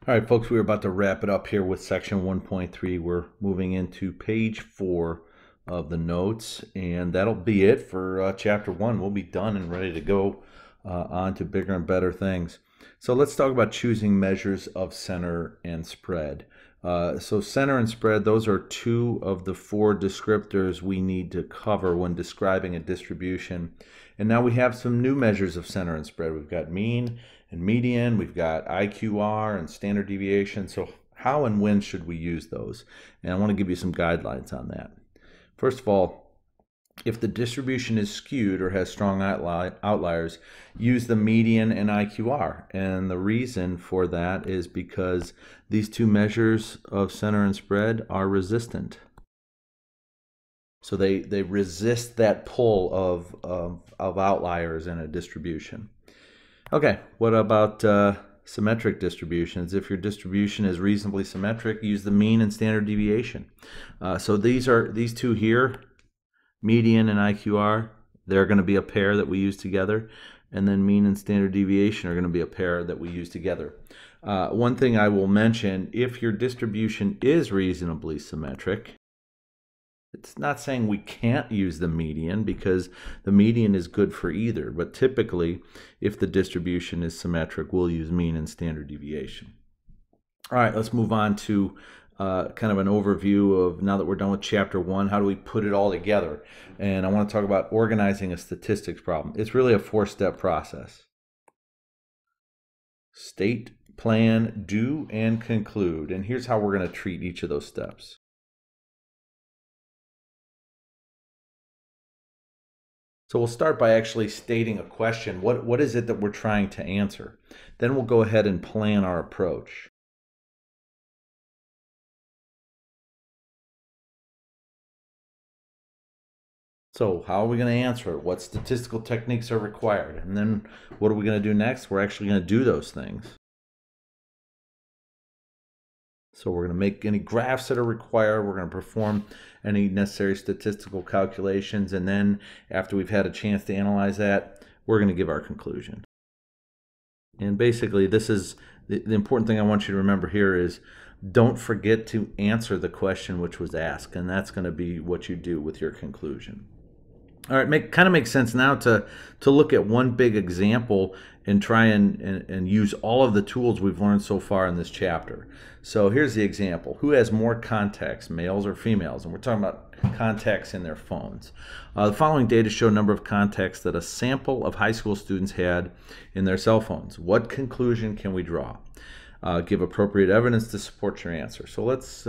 All right, folks, we're about to wrap it up here with section 1.3. We're moving into page 4 of the notes, and that'll be it for chapter 1. We'll be done and ready to go on to bigger and better things. So let's talk about choosing measures of center and spread. So center and spread, those are two of the 4 descriptors we need to cover when describing a distribution. And now we have some new measures of center and spread. We've got mean and median, we've got IQR and standard deviation. So how and when should we use those? And I want to give you some guidelines on that. First of all, if the distribution is skewed or has strong outliers, use the median and IQR. And the reason for that is because these two measures of center and spread are resistant. So they resist that pull of outliers in a distribution. Okay, what about symmetric distributions? If your distribution is reasonably symmetric, use the mean and standard deviation. So these two here, median and IQR, they're going to be a pair that we use together. And then mean and standard deviation are going to be a pair that we use together. One thing I will mention, if your distribution is reasonably symmetric, it's not saying we can't use the median, because the median is good for either. But typically, if the distribution is symmetric, we'll use mean and standard deviation. All right, let's move on to kind of an overview of, now that we're done with chapter 1, how do we put it all together? And I want to talk about organizing a statistics problem. It's really a 4-step process. State, plan, do, and conclude. And here's how we're going to treat each of those steps. So we'll start by actually stating a question. What is it that we're trying to answer? Then we'll go ahead and plan our approach. So how are we going to answer it? What statistical techniques are required? And then what are we going to do next? We're actually going to do those things. So we're going to make any graphs that are required. We're going to perform any necessary statistical calculations. And then after we've had a chance to analyze that, we're going to give our conclusion. And basically, this is the important thing I want you to remember here is don't forget to answer the question which was asked. And that's going to be what you do with your conclusion. All right, kind of makes sense now to look at one big example and try and use all of the tools we've learned so far in this chapter. So here's the example. Who has more contacts, males or females? And we're talking about contacts in their phones. The following data show a number of contacts that a sample of high school students had in their cell phones. What conclusion can we draw? Give appropriate evidence to support your answer. So let's...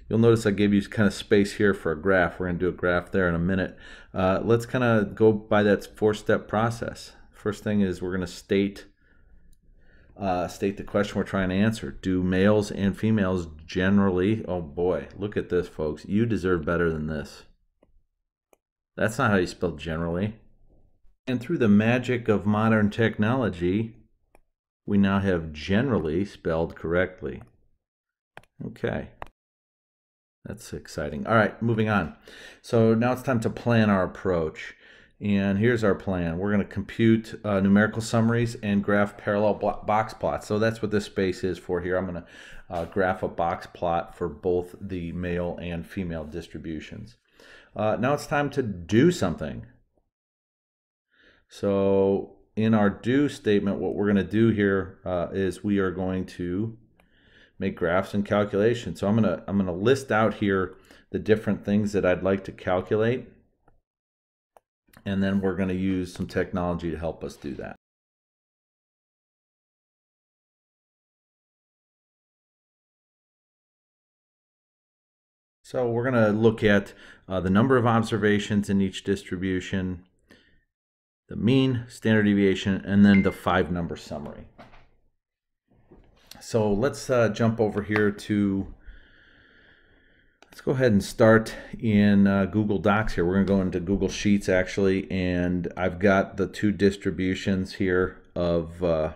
You'll notice I gave you kind of space here for a graph. We're going to do a graph there in a minute. Let's kind of go by that 4-step process. First thing is we're going to state the question we're trying to answer. Do males and females generally... Oh boy, look at this, folks. You deserve better than this. That's not how you spell generally. And through the magic of modern technology, we now have generally spelled correctly. Okay. That's exciting. All right, moving on. So now it's time to plan our approach. And here's our plan. We're going to compute numerical summaries and graph parallel box plots. So that's what this space is for here. I'm going to graph a box plot for both the male and female distributions. Now it's time to do something. So in our do statement, what we're going to do here is we are going to make graphs and calculations. So I'm gonna list out here the different things that I'd like to calculate, and then we're going to use some technology to help us do that. So we're going to look at the number of observations in each distribution, the mean, standard deviation, and then the 5-number summary. So let's jump over here to, let's go ahead and start in Google Docs here. We're going to go into Google Sheets actually, and I've got the 2 distributions here of the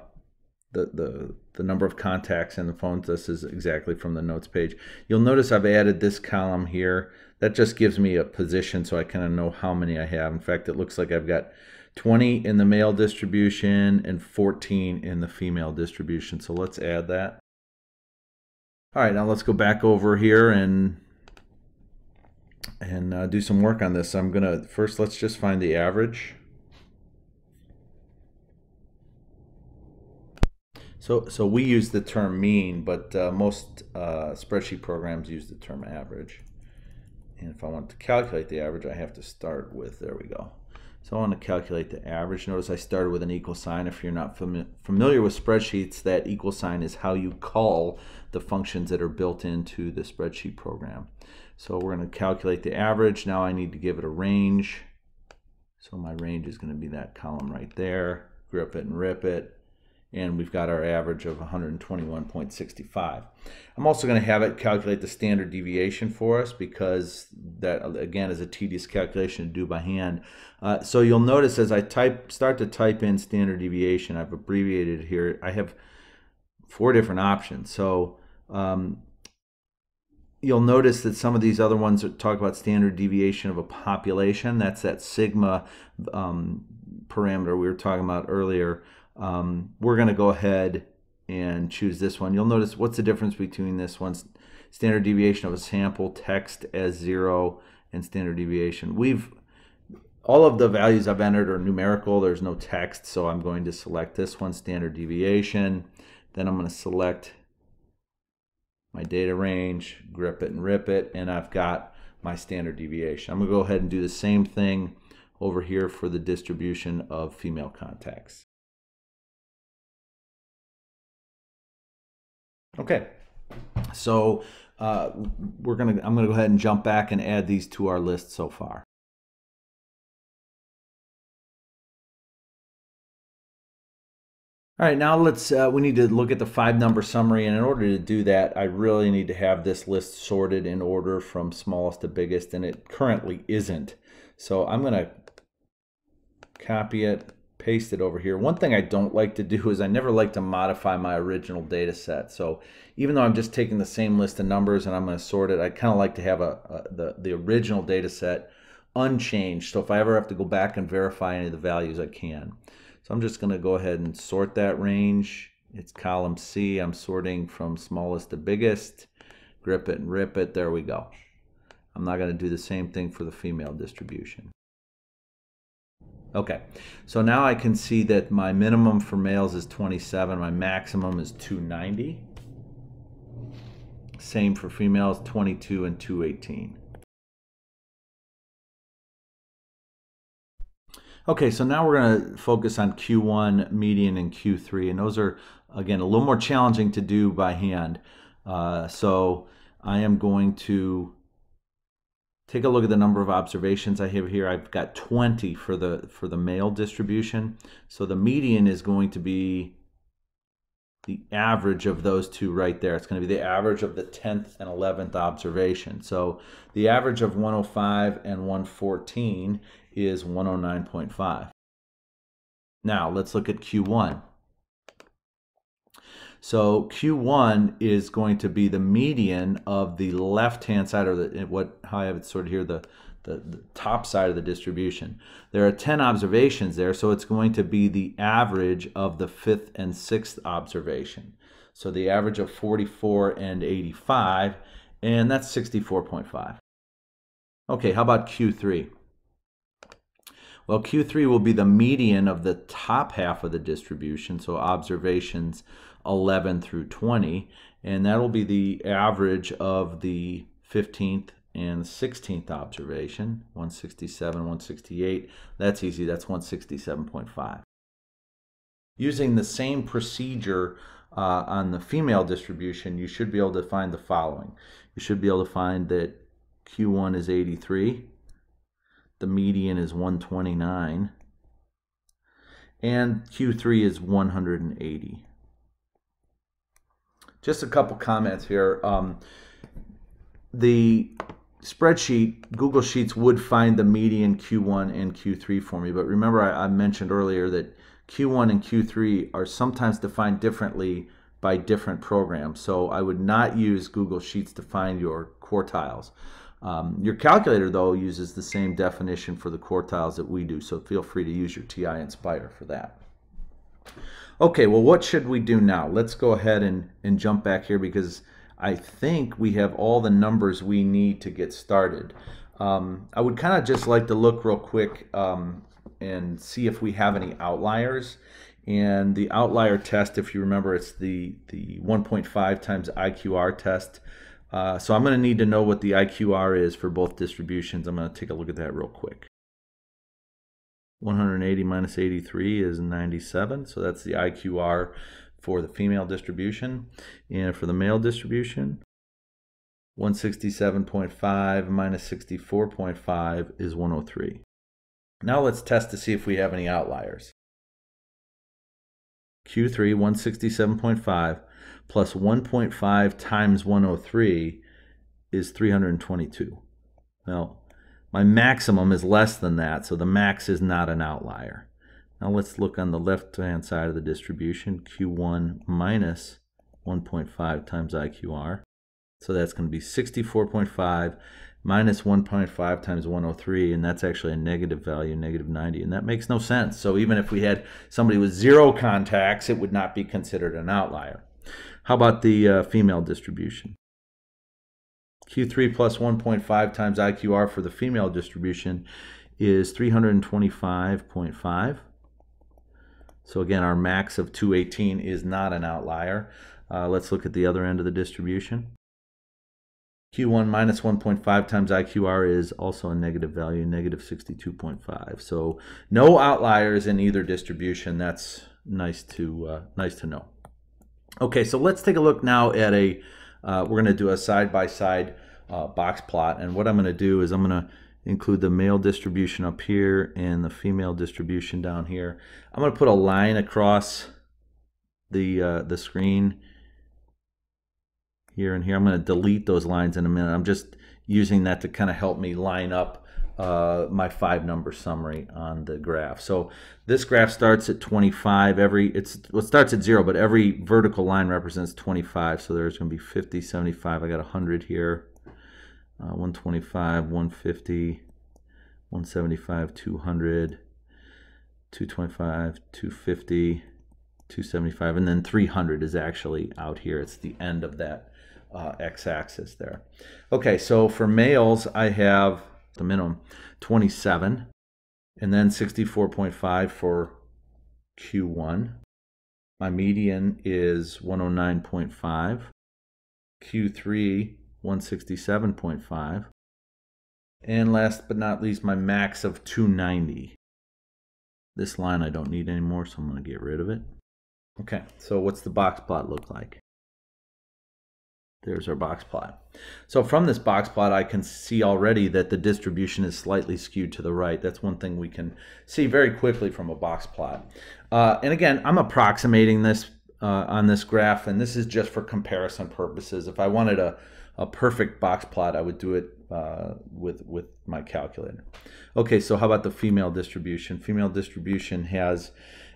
number of contacts in the phones. This is exactly from the notes page. You'll notice I've added this column here. That just gives me a position so I kind of know how many I have. In fact, it looks like I've got 20 in the male distribution and 14 in the female distribution. So let's add that. All right, now let's go back over here and do some work on this. I'm gonna first, let's just find the average. So we use the term mean, but most spreadsheet programs use the term average. And if I want to calculate the average, I have to start with, there we go. So I want to calculate the average. Notice I started with an equal sign. If you're not familiar with spreadsheets, that equal sign is how you call the functions that are built into the spreadsheet program. So we're going to calculate the average. Now I need to give it a range. So my range is going to be that column right there. Grip it and rip it. And we've got our average of 121.65. I'm also going to have it calculate the standard deviation for us, because that, again, is a tedious calculation to do by hand. So you'll notice as I start to type in standard deviation, I've abbreviated here. I have 4 different options. So you'll notice that some of these other ones talk about standard deviation of a population. That's that sigma parameter we were talking about earlier. We're going to go ahead and choose this one. You'll notice, what's the difference between this one? Standard deviation of a sample, text as 0, and standard deviation. All of the values I've entered are numerical. There's no text, so I'm going to select this one, standard deviation. Then I'm going to select my data range, grip it and rip it, and I've got my standard deviation. I'm going to go ahead and do the same thing over here for the distribution of female contacts. Okay, so I'm gonna go ahead and jump back and add these to our list so far. All right, now we need to look at the 5-number summary, and in order to do that, I really need to have this list sorted in order from smallest to biggest, and it currently isn't. So I'm gonna copy it, paste it over here. One thing I don't like to do is I never like to modify my original data set. So even though I'm just taking the same list of numbers and I'm going to sort it, I kind of like to have the original data set unchanged. So if I ever have to go back and verify any of the values, I can. So I'm just going to go ahead and sort that range. It's column C. I'm sorting from smallest to biggest. Grip it and rip it. There we go. I'm not going to do the same thing for the female distribution. Okay, so now I can see that my minimum for males is 27, my maximum is 290. Same for females, 22 and 218. Okay, so now we're going to focus on Q1, median, and Q3, and those are, again, a little more challenging to do by hand. So I am going to take a look at the number of observations I have here. I've got 20 for the male distribution. So the median is going to be the average of those two right there. It's going to be the average of the 10th and 11th observation. So the average of 105 and 114 is 109.5. Now let's look at Q1. So Q1 is going to be the median of the left-hand side, or how I have it sorted here, the top side of the distribution. There are 10 observations there, so it's going to be the average of the 5th and 6th observation. So the average of 44 and 85, and that's 64.5. Okay, how about Q3? Well, Q3 will be the median of the top half of the distribution, so observations 11 through 20, and that'll be the average of the 15th and 16th observation, 167, 168. That's easy, that's 167.5. Using the same procedure on the female distribution, you should be able to find the following. You should be able to find that Q1 is 83, the median is 129, and Q3 is 180. Just a couple comments here. The spreadsheet, Google Sheets, would find the median Q1 and Q3 for me, but remember I mentioned earlier that Q1 and Q3 are sometimes defined differently by different programs, so I would not use Google Sheets to find your quartiles. Your calculator, though, uses the same definition for the quartiles that we do, so feel free to use your TI Inspire for that. Okay, well, what should we do now? Let's go ahead and jump back here, because I think we have all the numbers we need to get started. I would kind of just like to look real quick and see if we have any outliers. And the outlier test, if you remember, it's the 1.5 times IQR test. So I'm going to need to know what the IQR is for both distributions. I'm going to take a look at that real quick. 180 minus 83 is 97, so that's the IQR for the female distribution. And for the male distribution, 167.5 minus 64.5 is 103. Now let's test to see if we have any outliers. Q3, 167.5 plus 1.5 times 103 is 322. Well, my maximum is less than that, so the max is not an outlier. Now let's look on the left-hand side of the distribution, Q1 minus 1.5 times IQR. So that's going to be 64.5 minus 1.5 times 103, and that's actually a negative value, negative 90, and that makes no sense. So even if we had somebody with 0 contacts, it would not be considered an outlier. How about the female distribution? Q3 plus 1.5 times IQR for the female distribution is 325.5. So again, our max of 218 is not an outlier. Let's look at the other end of the distribution. Q1 minus 1.5 times IQR is also a negative value, negative 62.5. So no outliers in either distribution. That's nice to know. Okay, so let's take a look now at a we're going to do a side-by-side box plot, and what I'm going to do is I'm going to include the male distribution up here and the female distribution down here. I'm going to put a line across the screen here and here. I'm going to delete those lines in a minute. I'm just using that to kind of help me line up my 5-number summary on the graph. So this graph starts at 25. It starts at 0, but every vertical line represents 25. So there's going to be 50, 75. I got 100 here. 125, 150, 175, 200, 225, 250, 275, and then 300 is actually out here. It's the end of that x-axis there. Okay, so for males, I have the minimum 27, and then 64.5 for Q1. My median is 109.5. Q3, 167.5. And last but not least, my max of 290. This line I don't need anymore, so I'm going to get rid of it. Okay, so what's the box plot look like? There's our box plot. So from this box plot, I can see already that the distribution is slightly skewed to the right. That's one thing we can see very quickly from a box plot. And again, I'm approximating this on this graph, and this is just for comparison purposes. If I wanted a perfect box plot, I would do it with my calculator. Okay, so how about the female distribution? Female distribution has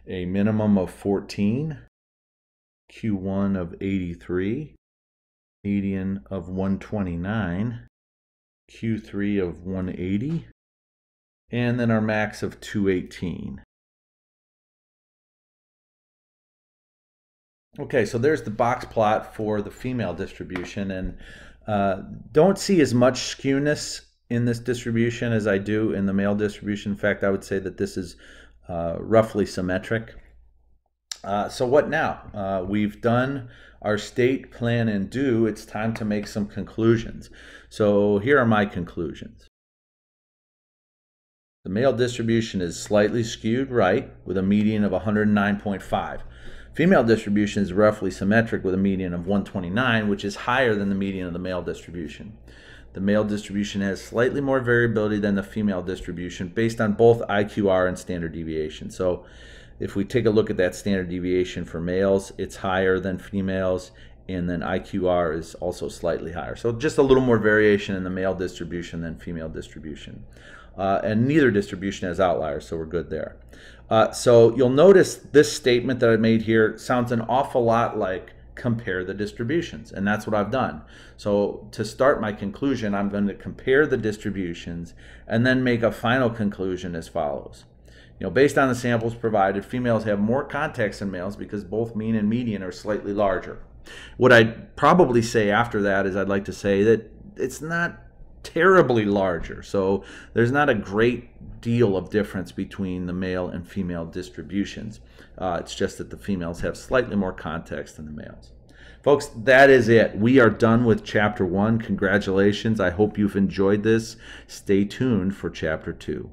a minimum of 14, Q1 of 83, median of 129, Q3 of 180, and then our max of 218. Okay, so there's the box plot for the female distribution, and don't see as much skewness in this distribution as I do in the male distribution. In fact, I would say that this is roughly symmetric. So what now? We've done our state, plan, and do. It's time to make some conclusions. So here are my conclusions. The male distribution is slightly skewed right with a median of 109.5. Female distribution is roughly symmetric with a median of 129, which is higher than the median of the male distribution. The male distribution has slightly more variability than the female distribution based on both IQR and standard deviation. So if we take a look at that standard deviation for males, it's higher than females, and then IQR is also slightly higher. So just a little more variation in the male distribution than female distribution. And neither distribution has outliers, so we're good there. So you'll notice this statement that I made here sounds an awful lot like compare the distributions, and that's what I've done. So to start my conclusion, I'm going to compare the distributions and then make a final conclusion as follows. Based on the samples provided, females have more contacts than males because both mean and median are slightly larger. What I'd probably say after that is I'd like to say that it's not terribly larger. So there's not a great deal of difference between the male and female distributions. It's just that the females have slightly more context than the males. Folks, that is it. We are done with Chapter 1. Congratulations. I hope you've enjoyed this. Stay tuned for Chapter 2.